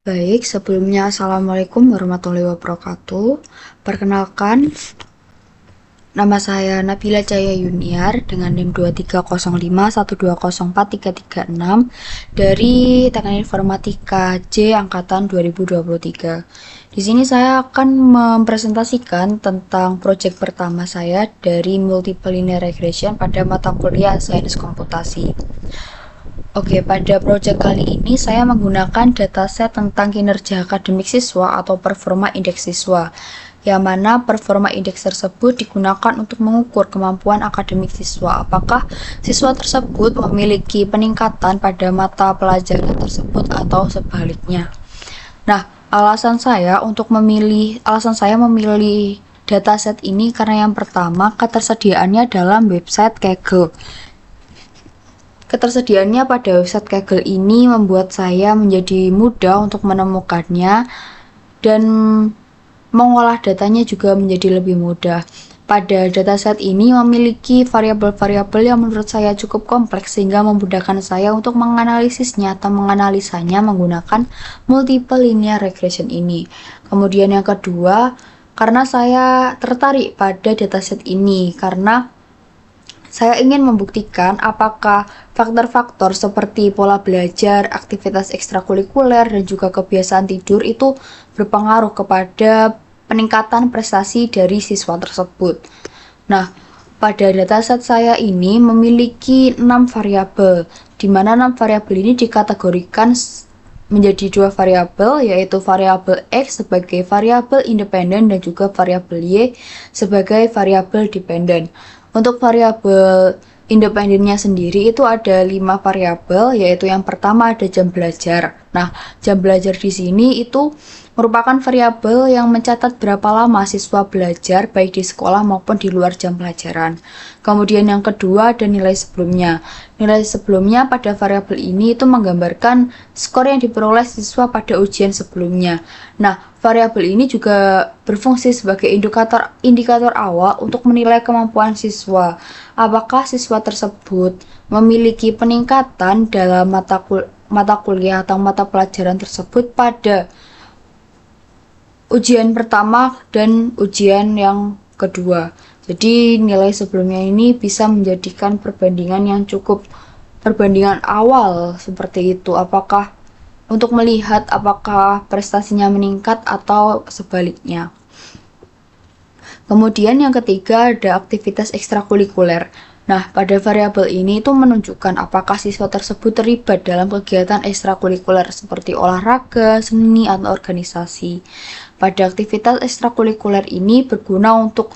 Baik, sebelumnya Assalamualaikum warahmatullahi wabarakatuh. Perkenalkan, nama saya Nabila Cahaya Yuniar dengan NIM 230512043336 dari Teknik Informatika J angkatan 2023. Di sini saya akan mempresentasikan tentang proyek pertama saya dari Multiple Linear Regression pada mata kuliah Sains Komputasi. Oke, pada proyek kali ini saya menggunakan dataset tentang kinerja akademik siswa atau performa indeks siswa, yang mana performa indeks tersebut digunakan untuk mengukur kemampuan akademik siswa. Apakah siswa tersebut memiliki peningkatan pada mata pelajaran tersebut atau sebaliknya. Nah, alasan saya memilih dataset ini karena yang pertama, ketersediaannya dalam website Kaggle. Ketersediaannya pada website Kaggle ini membuat saya menjadi mudah untuk menemukannya dan mengolah datanya juga menjadi lebih mudah. Pada dataset ini memiliki variabel-variabel yang menurut saya cukup kompleks sehingga memudahkan saya untuk menganalisisnya atau menganalisanya menggunakan multiple linear regression ini. Kemudian yang kedua, karena saya tertarik pada dataset ini karena saya ingin membuktikan apakah faktor-faktor seperti pola belajar, aktivitas ekstrakurikuler, dan juga kebiasaan tidur itu berpengaruh kepada peningkatan prestasi dari siswa tersebut. Nah, pada dataset saya ini memiliki 6 variabel, di mana 6 variabel ini dikategorikan menjadi 2 variabel, yaitu variabel X sebagai variabel independen dan juga variabel Y sebagai variabel dependen. Untuk variabel independennya sendiri itu ada 5 variabel, yaitu yang pertama ada jam belajar. Nah, jam belajar di sini itu merupakan variabel yang mencatat berapa lama siswa belajar baik di sekolah maupun di luar jam pelajaran. Kemudian yang kedua ada nilai sebelumnya. Nilai sebelumnya pada variabel ini itu menggambarkan skor yang diperoleh siswa pada ujian sebelumnya. Nah, variabel ini juga berfungsi sebagai indikator awal untuk menilai kemampuan siswa. Apakah siswa tersebut memiliki peningkatan dalam mata kuliah atau mata pelajaran tersebut pada ujian pertama dan ujian yang kedua. Jadi nilai sebelumnya ini bisa menjadikan perbandingan awal seperti itu. Apakah untuk melihat apakah prestasinya meningkat atau sebaliknya. Kemudian yang ketiga ada aktivitas ekstrakurikuler. Nah, pada variabel ini itu menunjukkan apakah siswa tersebut terlibat dalam kegiatan ekstrakurikuler seperti olahraga, seni, atau organisasi. Pada aktivitas ekstrakurikuler ini berguna untuk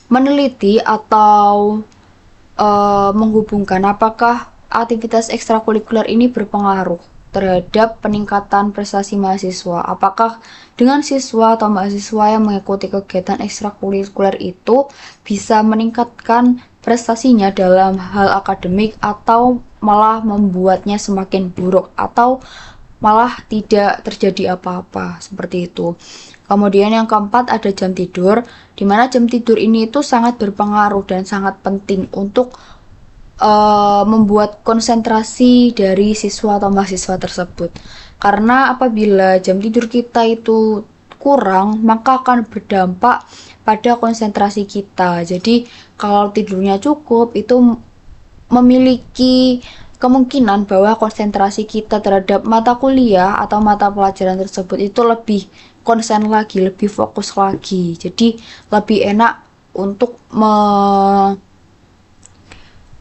meneliti atau menghubungkan apakah aktivitas ekstrakurikuler ini berpengaruh terhadap peningkatan prestasi mahasiswa. Apakah dengan siswa atau mahasiswa yang mengikuti kegiatan ekstrakurikuler itu bisa meningkatkan prestasinya dalam hal akademik atau malah membuatnya semakin buruk atau malah tidak terjadi apa-apa seperti itu. Kemudian yang keempat ada jam tidur, di mana jam tidur ini itu sangat berpengaruh dan sangat penting untuk membuat konsentrasi dari siswa atau mahasiswa tersebut. Karena apabila jam tidur kita itu kurang, maka akan berdampak pada konsentrasi kita. Jadi kalau tidurnya cukup itu memiliki kemungkinan bahwa konsentrasi kita terhadap mata kuliah atau mata pelajaran tersebut itu lebih konsen lagi, lebih fokus lagi. Jadi lebih enak untuk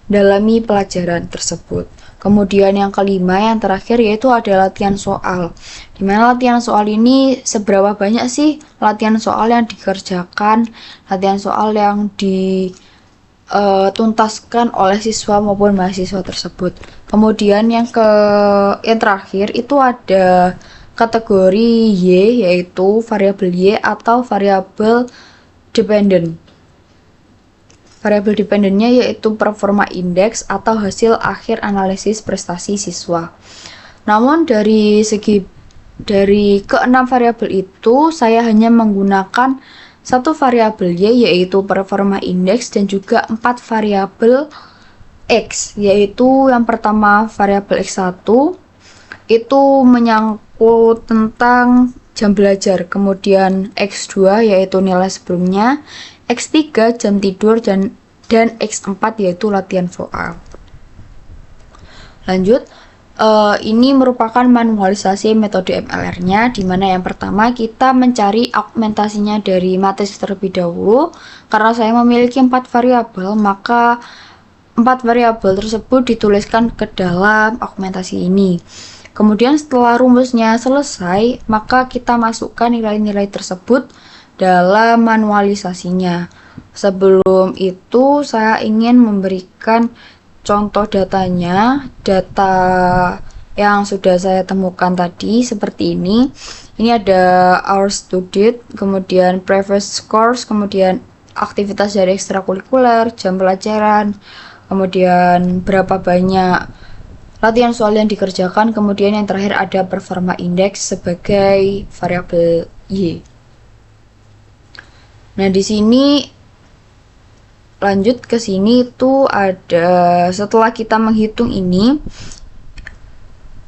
dalami pelajaran tersebut. Kemudian yang kelima, yang terakhir yaitu ada latihan soal. Dimana latihan soal ini seberapa banyak sih latihan soal yang dikerjakan, latihan soal yang dituntaskan oleh siswa maupun mahasiswa tersebut. Kemudian yang terakhir itu ada kategori Y, yaitu variabel Y atau variabel dependen. Variabel dependennya yaitu performa indeks atau hasil akhir analisis prestasi siswa. Namun dari keenam variabel itu saya hanya menggunakan satu variabel Y yaitu performa indeks dan juga 4 variabel X, yaitu yang pertama variabel X1, itu menyangkut tentang jam belajar, kemudian X2 yaitu nilai sebelumnya, X3 jam tidur, dan X4 yaitu latihan soal. Lanjut, ini merupakan manualisasi metode MLR-nya, di mana yang pertama kita mencari augmentasinya dari matris terlebih dahulu. Karena saya memiliki 4 variabel, maka 4 variabel tersebut dituliskan ke dalam augmentasi ini. Kemudian setelah rumusnya selesai, maka kita masukkan nilai-nilai tersebut dalam manualisasinya. Sebelum itu, saya ingin memberikan contoh datanya, data yang sudah saya temukan tadi seperti ini. Ini ada hours to date, kemudian previous course, kemudian aktivitas dari ekstrakurikuler, jam pelajaran, kemudian berapa banyak latihan soal yang dikerjakan, kemudian yang terakhir ada performa index sebagai variabel Y. Nah, di sini lanjut ke sini itu ada, setelah kita menghitung ini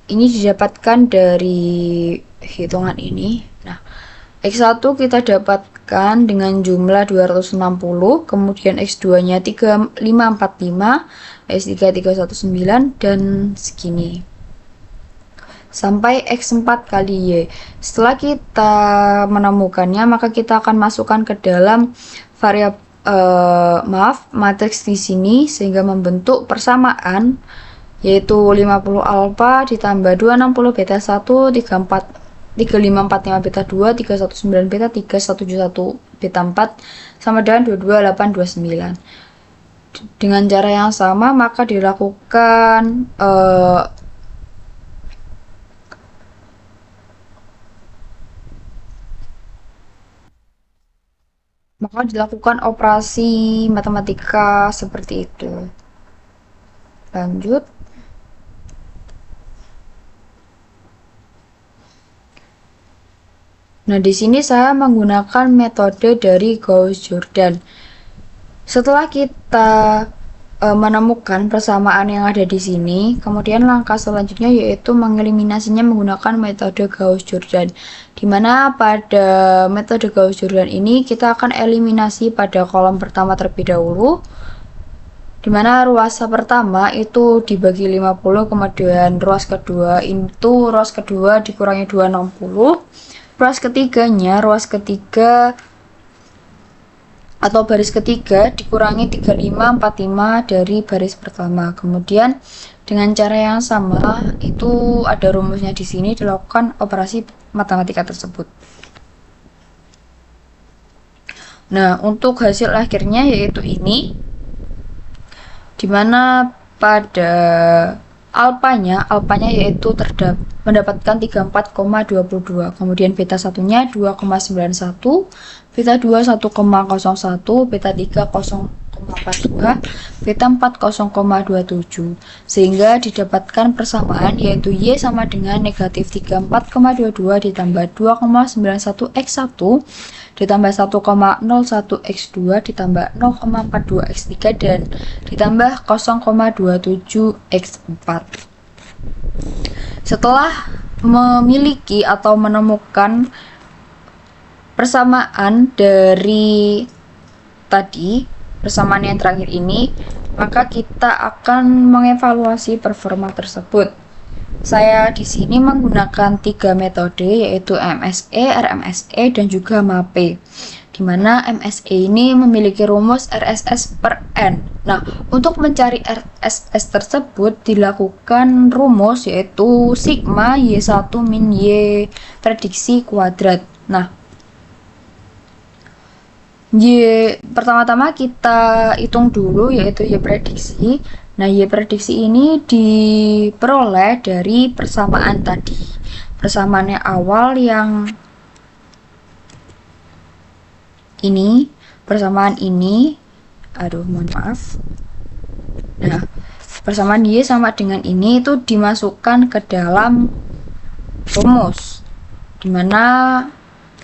didapatkan dari hitungan ini. Nah, X1 kita dapatkan dengan jumlah 260, kemudian X2-nya 3545, X3 319, dan segini. Sampai X4 kali Y. Setelah kita menemukannya, maka kita akan masukkan ke dalam variabel matriks di sini sehingga membentuk persamaan, yaitu 50 alfa ditambah 260 beta 1, 34 3545 beta 2, 319 beta 3, 171 beta 4 sama dengan 22829. Dengan cara yang sama maka dilakukan operasi matematika seperti itu. Lanjut. Nah, di sini saya menggunakan metode dari Gauss-Jordan. Setelah kita menemukan persamaan yang ada di sini, kemudian langkah selanjutnya yaitu mengeliminasinya menggunakan metode Gauss-Jordan. Dimana pada metode Gauss-Jordan ini kita akan eliminasi pada kolom pertama terlebih dahulu, dimana ruas pertama itu dibagi 50, kemudian ruas kedua itu ruas kedua dikurangi 260, ruas ketiganya, ruas ketiga atau baris ketiga dikurangi 3545 dari baris pertama. Kemudian dengan cara yang sama itu ada rumusnya di sini, dilakukan operasi matematika tersebut. Nah, untuk hasil akhirnya yaitu ini, dimana pada alpanya yaitu mendapatkan 34,22, kemudian beta satunya 2,91, beta 2 1,01, beta 3 0,42, beta 4 0,27, sehingga didapatkan persamaan yaitu Y sama dengan negatif 34,22 ditambah 2,91 X1 ditambah 1,01 X2 ditambah 0,42 X3 dan ditambah 0,27 X4. Setelah memiliki atau menemukan persamaan dari tadi, persamaan yang terakhir ini, maka kita akan mengevaluasi performa tersebut. Saya di sini menggunakan 3 metode yaitu MSE, RMSE, dan juga MAPE. Di mana MSE ini memiliki rumus RSS per N. Nah, untuk mencari RSS tersebut dilakukan rumus yaitu sigma Y1 min Y prediksi kuadrat. Nah, pertama-tama kita hitung dulu yaitu Y prediksi. Nah, Y prediksi ini diperoleh dari persamaan tadi. Persamaannya awal yang ini, persamaan ini, mohon maaf. Nah, persamaan Y sama dengan ini itu dimasukkan ke dalam rumus, dimana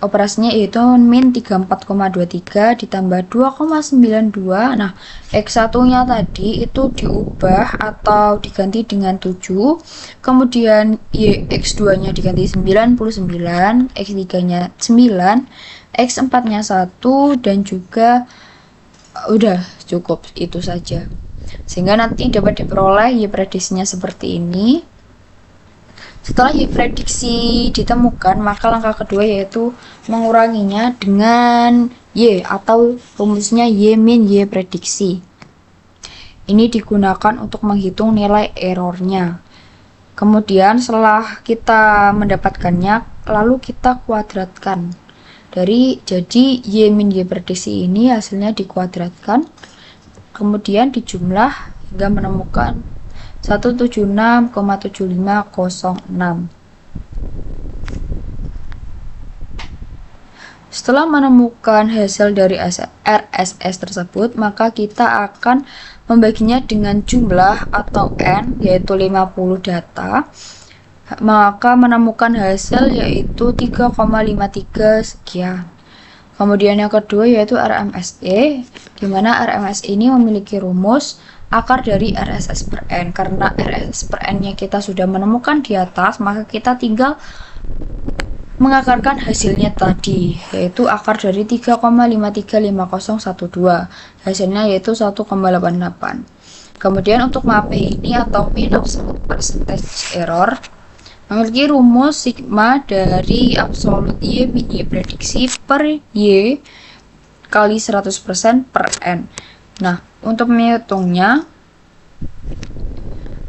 operasinya yaitu min 34,23 ditambah 2,92. Nah, X1 nya tadi itu diubah atau diganti dengan 7, kemudian X2 nya diganti 99, X3 nya 9, X4 nya 1, dan juga udah cukup itu saja, sehingga nanti dapat diperoleh Y prediksinya seperti ini. Setelah Y prediksi ditemukan, maka langkah kedua yaitu menguranginya dengan Y atau rumusnya Y min Y prediksi. Ini digunakan untuk menghitung nilai errornya. Kemudian setelah kita mendapatkannya, lalu kita kuadratkan. Jadi Y min Y prediksi ini hasilnya dikuadratkan, kemudian dijumlah hingga menemukan 176,7506. Setelah menemukan hasil dari RSS tersebut, maka kita akan membaginya dengan jumlah atau N, yaitu 50 data, maka menemukan hasil yaitu 3,53 sekian. Kemudian yang kedua yaitu RMSE, di mana RMSE ini memiliki rumus akar dari RSS per N. Karena RSS per N nya kita sudah menemukan di atas, maka kita tinggal mengakarkan hasilnya tadi, yaitu akar dari 3,535012. Hasilnya yaitu 1,88. Kemudian untuk MAPE ini atau mean absolute percentage error memiliki rumus sigma dari absolut Y min Y prediksi per Y kali 100% per N. Nah, untuk menghitungnya,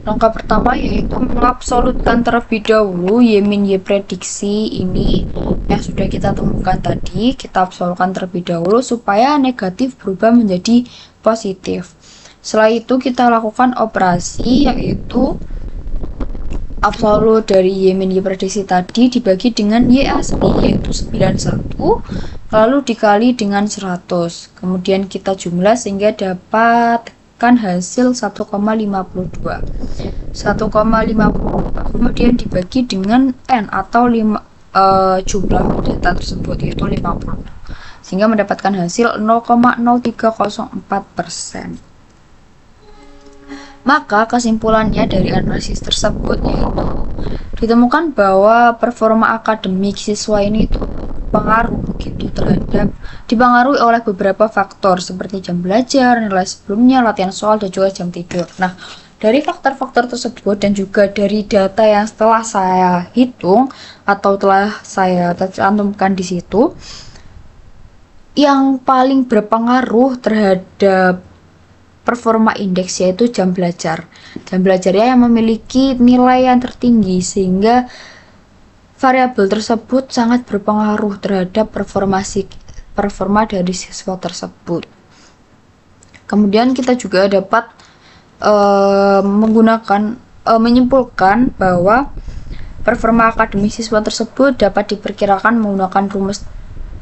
langkah pertama yaitu mengabsolutkan terlebih dahulu Y min Y prediksi ini yang sudah kita temukan tadi. Kita absolutkan terlebih dahulu supaya negatif berubah menjadi positif. Setelah itu kita lakukan operasi yaitu absolut dari Y min Y prediksi tadi dibagi dengan Y asli yaitu 91, lalu dikali dengan 100, kemudian kita jumlah sehingga dapatkan hasil 1,52. Kemudian dibagi dengan N atau jumlah data tersebut yaitu 50, sehingga mendapatkan hasil 0,0304%. Maka kesimpulannya dari analisis tersebut yaitu ditemukan bahwa performa akademik siswa ini itu dipengaruhi oleh beberapa faktor seperti jam belajar, nilai sebelumnya, latihan soal, dan juga jam tidur. Nah, dari faktor-faktor tersebut dan juga dari data yang setelah saya hitung atau telah saya cantumkan di situ, yang paling berpengaruh terhadap performa indeks yaitu jam belajar. Jam belajarnya yang memiliki nilai yang tertinggi, sehingga variabel tersebut sangat berpengaruh terhadap performa dari siswa tersebut. Kemudian kita juga dapat menyimpulkan bahwa performa akademik siswa tersebut dapat diperkirakan menggunakan rumus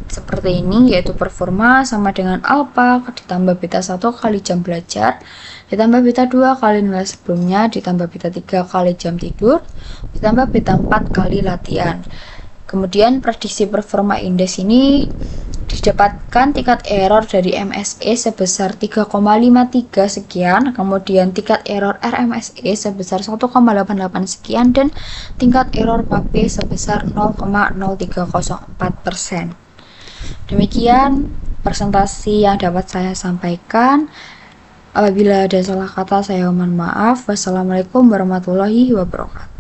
seperti ini, yaitu performa sama dengan alpha ditambah beta 1 kali jam belajar ditambah beta 2 kali nilai sebelumnya ditambah beta 3 kali jam tidur ditambah beta 4 kali latihan. Kemudian prediksi performa indeks ini didapatkan tingkat error dari MSE sebesar 3,53 sekian, kemudian tingkat error RMSE sebesar 1,88 sekian, dan tingkat error MAPE sebesar 0,0304%. Demikian presentasi yang dapat saya sampaikan. Apabila ada salah kata, saya mohon maaf. Wassalamualaikum warahmatullahi wabarakatuh.